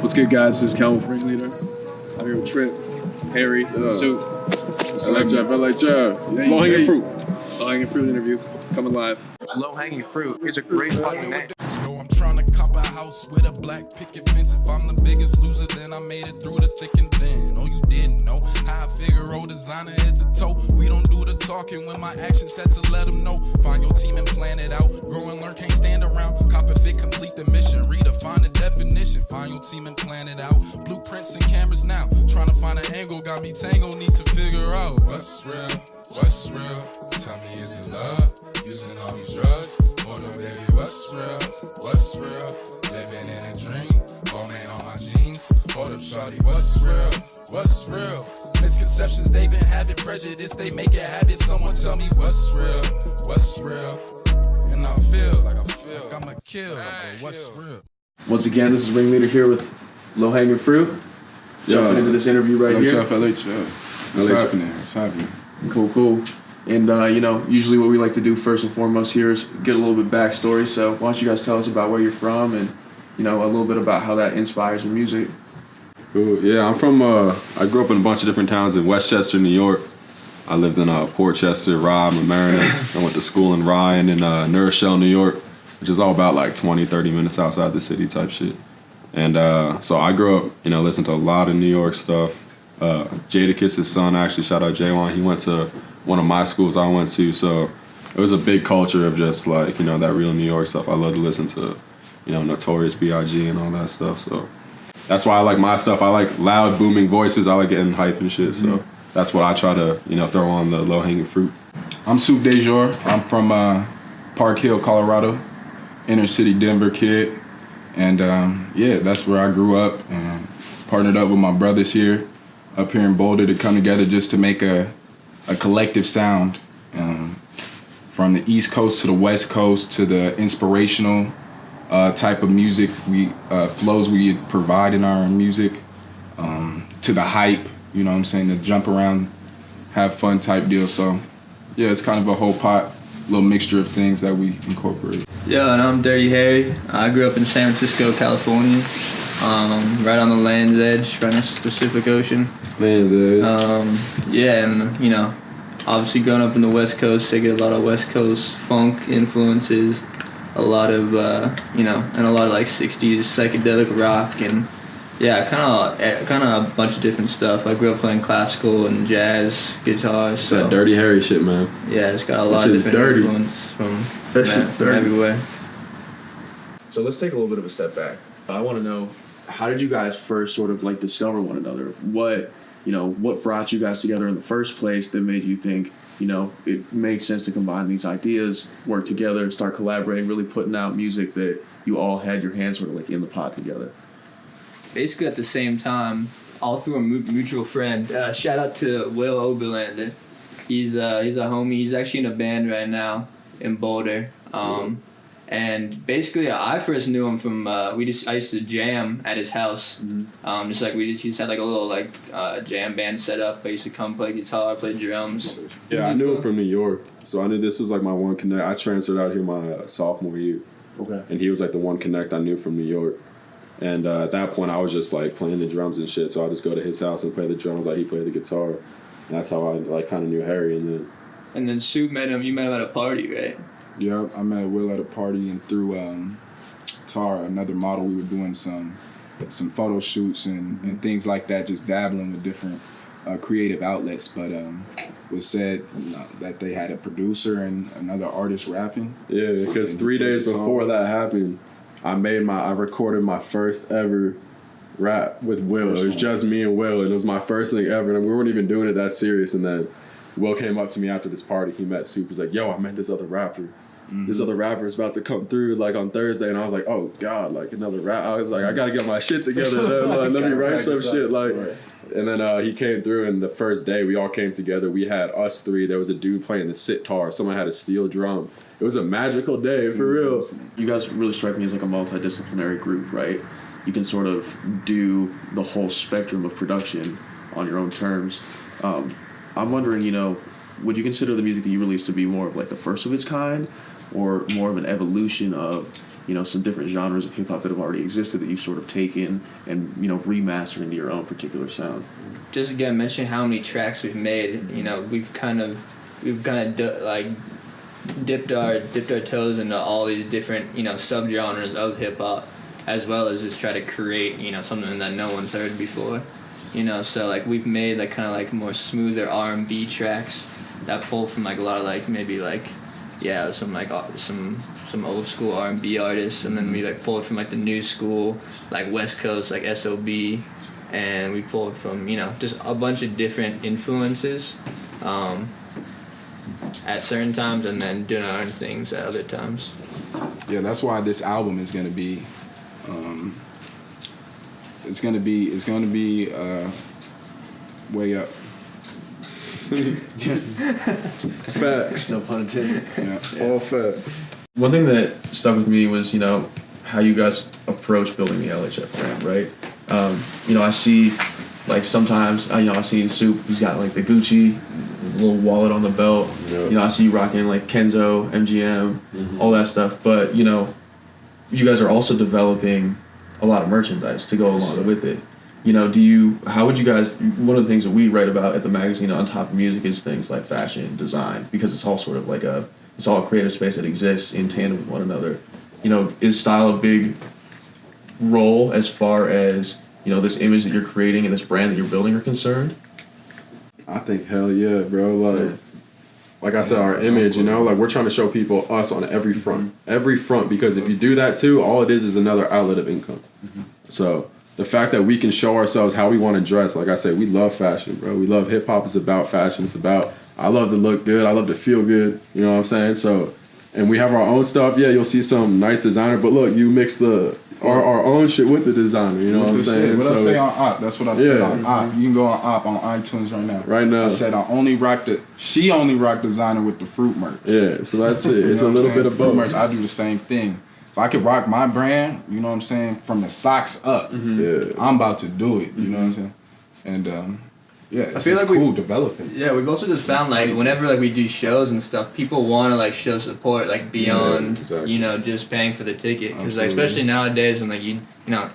What's good, guys? This is Calvin from Ringleader. I'm here with Trip, Harry, Soup. LHF. It's low-hanging fruit. Low-hanging fruit interview coming live. Low-hanging fruit is a great fucking name. Yo, I'm trying to cop a house with a black picket fence. If I'm the biggest loser, then I made it through the thick and thin. Oh, you didn't know how I figure old designer head to toe. We don't do the talking when my actions set to let them know. Find your team and plan it out. Grow and learn, can't stand around. Cop it, fit, complete the mission. Redefine the definition. Find your team and plan it out. Blueprints and cameras now. Trying to find an angle, got me tangled. Need to figure out what's real, what's real. Tell me, is it love? Using all these drugs? Hold up, baby, what's real? What's real? Living in a dream. Bowman on my jeans. Hold up, shawty, what's real? What's real? Misconceptions they been having, prejudice they make it habit. Someone tell me what's real? What's real? And I feel like I'm a kill. I'm like, what's real? Once again, this is Ringleader here with Low-Hanging Fruit. Jumping into this interview right here. LHF. What's happening? Cool. And, usually what we like to do first and foremost here is get a little bit backstory. So why don't you guys tell us about where you're from and, a little bit about how that inspires your music. Cool. Yeah, I'm from, I grew up in a bunch of different towns in Westchester, New York. I lived in Portchester, Rye, Mamaroneck. I went to school in Rye and in New Rochelle, New York, which is all about like 20, 30 minutes outside the city type shit. And so I grew up, listening to a lot of New York stuff. Jadakiss' son, actually, shout out J1, he went to one of my schools I went to, so it was a big culture of just like, that real New York stuff. I love to listen to, Notorious B.I.G. and all that stuff, so that's why I like my stuff. I like loud, booming voices. I like getting hype and shit, so that's what I try to, throw on the low-hanging fruit. I'm Soup DeJour. I'm from Park Hill, Colorado, inner city Denver kid, and that's where I grew up. Partnered up with my brothers here, up here in Boulder, to come together just to make a collective sound, from the East Coast to the West Coast, to the inspirational type of music flows we provide in our music, to the hype, the jump around, have fun type deal. So yeah, it's kind of a whole pot, little mixture of things that we incorporate. Yeah, and I'm Dirty Harry. I grew up in San Francisco, California, right on the Land's Edge, right next to the Pacific Ocean. Land's Edge. And obviously growing up in the West Coast, I get a lot of West Coast funk influences, a lot of, and a lot of like 60s psychedelic rock, and kind of a bunch of different stuff. I grew up playing classical and jazz guitar. It's that Dirty Harry shit, man. Yeah, it's got a lot of different influence from everywhere. So let's take a little bit of a step back. I want to know, how did you guys first sort of like discover one another? What brought you guys together in the first place that made you think, it makes sense to combine these ideas, work together, start collaborating, really putting out music that you all had your hands sort of like in the pot together? Basically at the same time, all through a mutual friend. Shout out to Will Oberlander. He's a homie. He's actually in a band right now in Boulder. And basically, I first knew him from I used to jam at his house. He just had like a little jam band set up. I used to come play guitar, play drums. Yeah, I knew him from New York, so I knew this was like my one connect. I transferred out here my sophomore year, and he was like the one connect I knew from New York. And at that point, I was just like playing the drums and shit. So I just go to his house and play the drums like he played the guitar. And that's how I like kind of knew Harry. And then Soup met him. You met him at a party, right? Yeah, I met Will at a party, and through Tara, another model, we were doing some photo shoots and things like that, just dabbling with different creative outlets. But was said that they had a producer and another artist rapping. Yeah, because 3 days before that happened, I recorded my first ever rap with Will. It was just me and Will, and it was my first thing ever, and we weren't even doing it that serious. And then Will came up to me after this party. He met Soup. He's like, yo, I met this other rapper. This other rapper is about to come through like on Thursday. And I was like, oh God, like another rap. I was like, I gotta get my shit together. Let me write some shit. And then he came through, and the first day we all came together. We had us three. There was a dude playing the sitar. Someone had a steel drum. It was a magical day, for real. You guys really strike me as like a multi-disciplinary group, right? You can sort of do the whole spectrum of production on your own terms. I'm wondering, would you consider the music that you release to be more of like the first of its kind, or more of an evolution of, some different genres of hip hop that have already existed that you've sort of taken and, remastered into your own particular sound? Just again, mention how many tracks we've made. We've kind of dipped our toes into all these different, subgenres of hip hop, as well as just try to create, something that no one's heard before. So like we've made like kind of like more smoother R&B tracks that pull from like a lot of like maybe like some old school R&B artists, and then we like pulled from like the new school like West Coast like SOB, and we pulled from just a bunch of different influences at certain times, and then doing our own things at other times. Yeah, that's why this album is gonna be it's gonna be way up. Facts. No pun intended. Yeah. All facts. One thing that stuck with me was, how you guys approach building the LHF brand, right? I see, like, sometimes, I see in Soup, he's got, like, the Gucci little wallet on the belt. Yep. I see you rocking, like, Kenzo, MGM, all that stuff. But, you guys are also developing a lot of merchandise to go along with it. How would you guys, one of the things that we write about at the magazine on top of music is things like fashion, design, because it's all sort of like it's all a creative space that exists in tandem with one another. Is style a big role as far as, this image that you're creating and this brand that you're building are concerned? I think hell yeah, bro. Like I said, our image, like we're trying to show people us on every front, because if you do that too, all it is another outlet of income. So the fact that we can show ourselves how we want to dress, like I said, we love fashion, bro. We love hip hop. It's about fashion. It's about, I love to look good. I love to feel good. You know what I'm saying? So, and we have our own stuff. Yeah, you'll see some nice designer, but look, you mix our own shit with the designer. You know what I'm saying? What I say on Op, that's what I said on Op. You can go on Op on iTunes right now. Right now. I said she only rocked designer with the fruit merch. Yeah, so that's it. It's a little bit of both. Fruit merch, I do the same thing. If I could rock my brand, you know what I'm saying, from the socks up, I'm about to do it. You know what I'm saying? And it's I feel just like cool developing. Yeah, we've also just found like whenever like we do shows and stuff, people want to like show support like beyond exactly. Just paying for the ticket, because like especially nowadays when like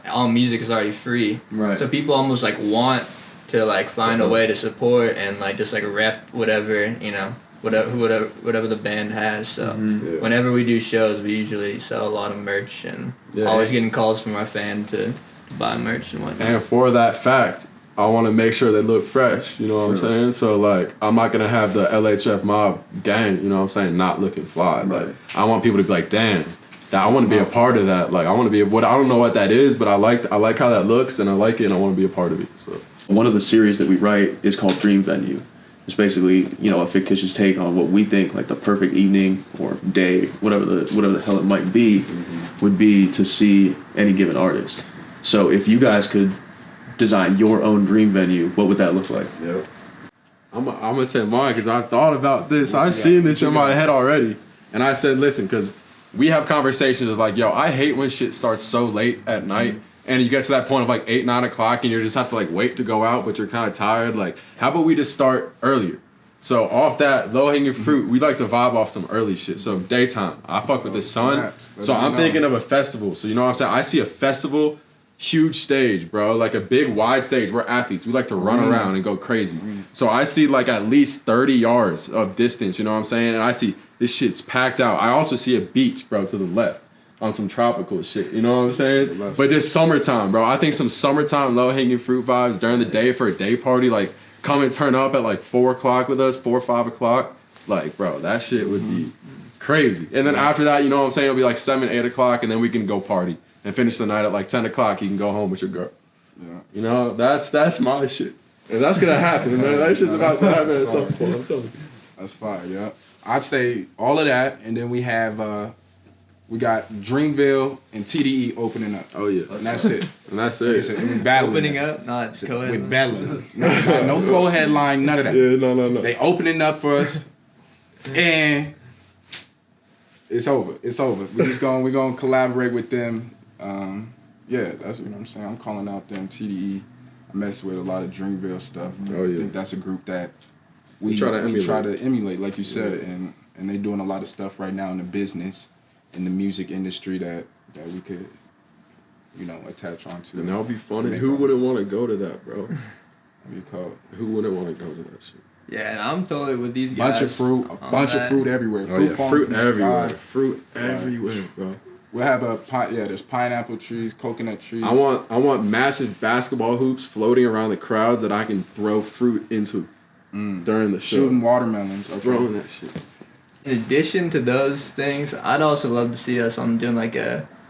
all music is already free, Right. So people almost like want to like find a way to support and like just like rep whatever whatever the band has. So whenever we do shows, we usually sell a lot of merch, and always getting calls from our fan to buy merch and whatnot. And for that fact, I want to make sure they look fresh, you know what I'm saying? So, like, I'm not going to have the LHFMOB gang, you know what I'm saying, not looking fly. Right. Like, I want people to be like, damn, I want to be a part of that. Like, I want to be, I don't know what that is, but I like how that looks, and I like it, and I want to be a part of it. So, one of the series that we write is called Dream Venue. It's basically, a fictitious take on what we think like the perfect evening or day, whatever the hell it might be, would be to see any given artist. So if you guys could design your own dream venue, what would that look like? Yep. I'm gonna say mine because I thought about this. I've seen this in my head already, and I said, listen, because we have conversations of like, yo, I hate when shit starts so late at night, and you get to that point of like 8, 9 o'clock, and you just have to like wait to go out, but you're kind of tired. Like, how about we just start earlier? So off that low hanging fruit, we like to vibe off some early shit. So daytime, I fuck with the sun. So I'm thinking of a festival. So you know what I'm saying? I see a festival. Huge stage, bro, like a big wide stage. We're athletes, we like to run around and go crazy. So I see like at least 30 yards of distance, you know what I'm saying? And I see this shit's packed out. I also see a beach, bro, to the left on some tropical shit, you know what I'm saying? But just summertime, bro. I think some summertime low hanging fruit vibes during the day for a day party, like come and turn up at like 4 o'clock with us, 4 or 5 o'clock. Like, bro, that shit would be crazy. And then after that, you know what I'm saying, it'll be like 7, 8 o'clock, and then we can go party and finish the night at like 10 o'clock. You can go home with your girl. Yeah. That's my shit. And that's gonna happen, man. That shit's about to happen at some point. I'm telling you. That's fire, yeah. I'd say all of that, and then we have we got Dreamville and TDE opening up. Oh yeah. And that's it. And that's it. And we battling. Opening up, not co-headline. With battling. No co-headline, none of that. Yeah, no. They opening up for us, and it's over. We're gonna collaborate with them. That's what I'm saying. I'm calling out them TDE. I mess with a lot of Dreamville stuff. Oh yeah. I think that's a group that we try to emulate, like you said, and they doing a lot of stuff right now in the business, in the music industry that that we could, you know, attach onto. And that would be fun. And who wouldn't want to go to that, bro? Who wouldn't want to go to that shit? Yeah, and I'm totally with these guys. Bunch of fruit everywhere. Fruit everywhere. Fruit everywhere, bro. We'll have there's pineapple trees, coconut trees. I want massive basketball hoops floating around the crowds that I can throw fruit into during the show. Shooting watermelons. Okay. Throwing that shit. In addition to those things, I'd also love to see us on doing like I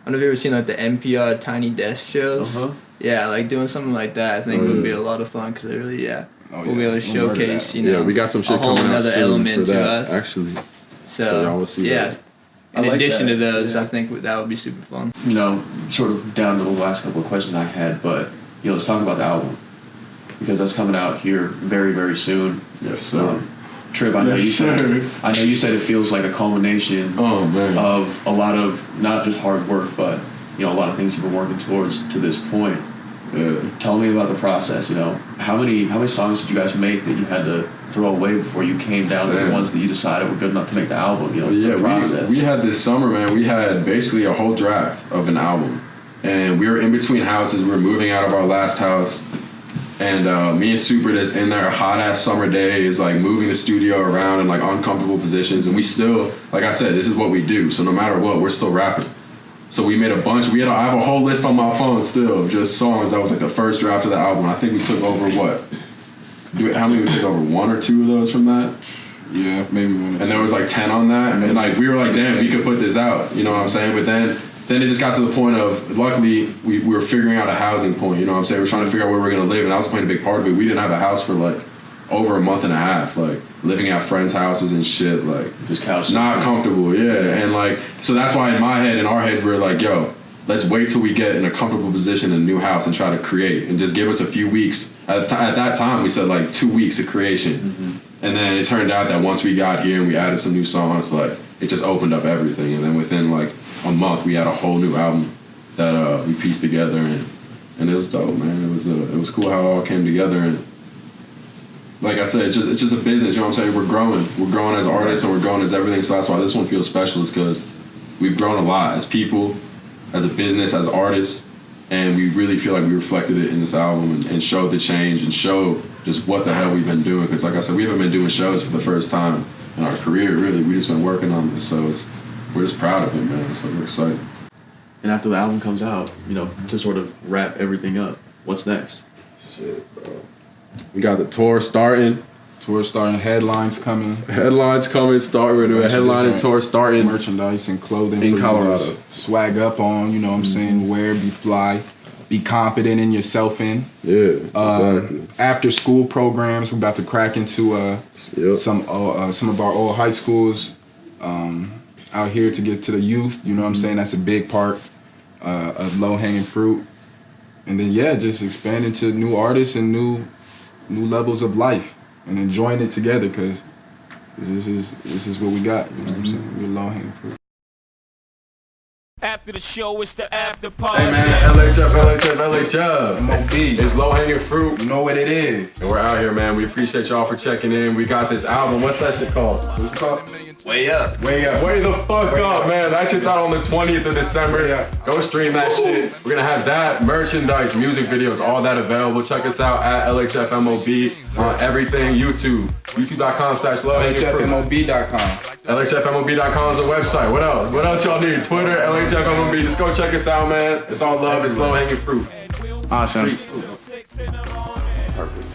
don't know if you've ever seen like the NPR Tiny Desk shows. Yeah, like doing something like that I think would be a lot lot of fun because it really, we'll be able to showcase, you know, we got some shit a whole coming out another soon element for to that, us. actually. So y'all will see that. In like addition that. to those, I think that would be super fun. You know, sort of down to the last couple of questions I had, but you know, let's talk about the album because that's coming out here very, very soon. Yes, sir. Trip, I know you said it feels like a culmination of a lot of not just hard work, but you know, a lot of things you've been working towards to this point. Yeah. Tell me about the process. You know, how many songs did you guys make that you had to throw away before you came down to the ones that you decided were good enough to make the album? You know, the process. We had this summer, man. We had basically a whole draft of an album, and we were in between houses. We were moving out of our last house, and me and Super just in there, hot ass summer days, like moving the studio around in like uncomfortable positions, and we still, like I said, this is what we do. So no matter what, we're still rapping. So we made a bunch. I have a whole list on my phone still of just songs. That was like the first draft of the album. I think we took over how many we took over? 1 or 2 of those from that? Yeah, maybe 1 or 2. And there was like 10 on that. And like we were like, damn, we could put this out. You know what I'm saying? But then it just got to the point of, luckily, we were figuring out a housing point. You know what I'm saying? We're trying to figure out where we're going to live. And I was playing a big part of it. We didn't have a house for like over a month and a half. Like living at friends' houses and shit. Like just couch. Not comfortable, yeah. And like, so that's why in our heads, we were like, yo, let's wait till we get in a comfortable position in a new house and try to create and just give us a few weeks. At that time, we said like 2 weeks of creation. Mm-hmm. And then it turned out that once we got here and we added some new songs, like it just opened up everything. And then within like a month, we had a whole new album that we pieced together, and it was dope, man. It was cool how it all came together. And like I said, it's just a business. You know what I'm saying? We're growing as artists, and we're growing as everything. So that's why this one feels special, is because we've grown a lot as people, as a business, as artists, and we really feel like we reflected it in this album and showed the change and showed just what the hell we've been doing. Because like I said, we haven't been doing shows for the first time in our career, really. We just been working on this, so we're just proud of it, man. So we're excited. And after the album comes out, you know, to sort of wrap everything up, what's next? Shit, bro. We got the tour starting. Headlines coming. We're doing a headlining tour starting. Merchandise and clothing in Colorado. Swag up on, you know what I'm saying, wear, be fly, be confident in yourself in. Yeah, exactly. After school programs, we're about to crack into some of our old high schools out here to get to the youth, you know what I'm saying? That's a big part of low-hanging fruit. And then, just expanding to new artists and new levels of life and enjoying it together, because this is what we got, you know what I'm saying? We're low-hanging fruit. After the show, it's the after party. Hey man, LHF. MOB. It's low hanging fruit. You know what it is. And we're out here, man. We appreciate y'all for checking in. We got this album. What's that shit called? What's it called? Way up. Way the fuck up, man. That shit's out on the 20th of December. Yeah. Go stream that shit. We're gonna have that, merchandise, music videos, all that available. Check us out at LHFMOB on everything. YouTube.com/lowhangingfruit. LHFMOB.com. LHFMOB.com is a website. What else? What else y'all need? Twitter, LHFMOB. Just go check us out, man. It's all love. It's low hanging fruit. Awesome. Perfect.